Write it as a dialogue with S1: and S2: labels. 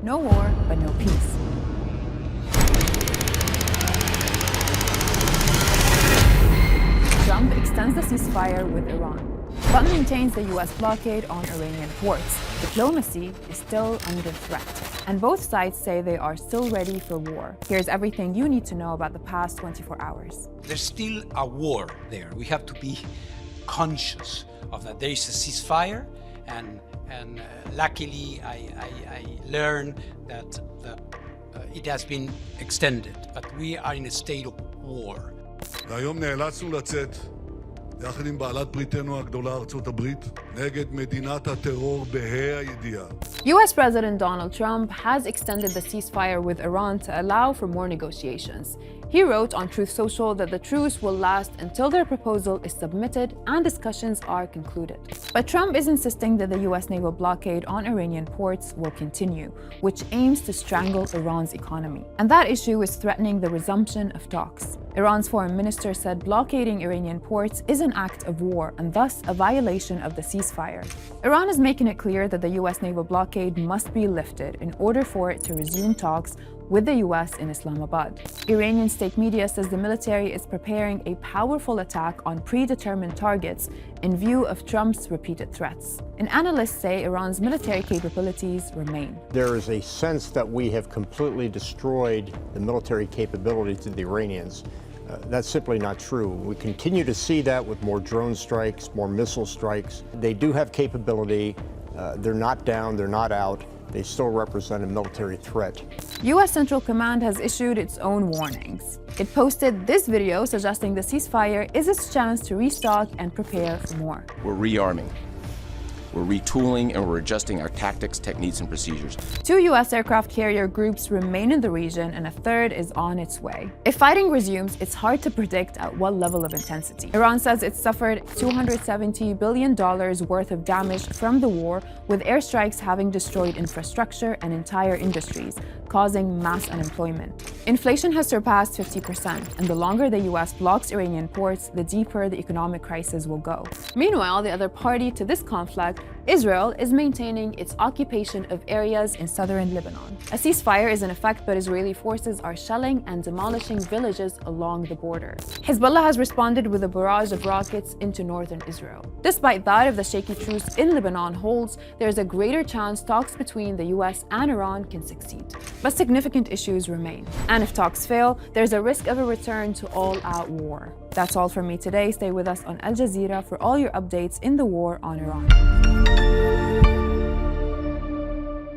S1: No war, but no peace. Trump extends the ceasefire with Iran, but maintains the U.S. blockade on Iranian ports. Diplomacy is still under threat, and both sides say they are still ready for war. Here's everything you need to know about the past 24 hours.
S2: There's still a war there. We have to be conscious of that. There is a ceasefire, and luckily I learned that it has been extended, but we are in a state of war.
S3: והיום נאלצנו לצאת יחד עם בעלת בריתנו הגדולה ארצות הברית נגד מדינת הטרור בה"א הידיעה.
S1: U.S. President Donald Trump has extended the ceasefire with Iran to allow for more negotiations. He wrote on Truth Social that the truce will last until their proposal is submitted and discussions are concluded. But Trump is insisting that the U.S. naval blockade on Iranian ports will continue, which aims to strangle Iran's economy. And that issue is threatening the resumption of talks. Iran's foreign minister said blockading Iranian ports is an act of war and thus a violation of the ceasefire. Iran is making it clear that the U.S. naval blockade must be lifted in order for it to resume talks with the U.S. in Islamabad. Iranian state media says the military is preparing a powerful attack on predetermined targets in view of Trump's repeated threats. And analysts say Iran's military capabilities remain.
S4: There is a sense that we have completely destroyed the military capabilities of the Iranians. That's simply not true. We continue to see that with more drone strikes, more missile strikes. They do have capability. They're not down, they're not out. They still represent a military threat.
S1: U.S. Central Command has issued its own warnings. It posted this video suggesting the ceasefire is its chance to restock and prepare for more.
S5: We're rearming. We're retooling and we're adjusting our tactics, techniques, and procedures. 2
S1: U.S. aircraft carrier groups remain in the region and a third is on its way. If fighting resumes, it's hard to predict at what level of intensity. Iran says it suffered $270 billion worth of damage from the war, with airstrikes having destroyed infrastructure and entire industries, causing mass unemployment. Inflation has surpassed 50%, and the longer the U.S. blocks Iranian ports, the deeper the economic crisis will go. Meanwhile, the other party to this conflict, Israel, is maintaining its occupation of areas in southern Lebanon. A ceasefire is in effect, but Israeli forces are shelling and demolishing villages along the border. Hezbollah has responded with a barrage of rockets into northern Israel. Despite that, if the shaky truce in Lebanon holds, there is a greater chance talks between the U.S. and Iran can succeed. But significant issues remain. And if talks fail, there's a risk of a return to all-out war. That's all from me today. Stay with us on Al Jazeera for all your updates in the war on Iran.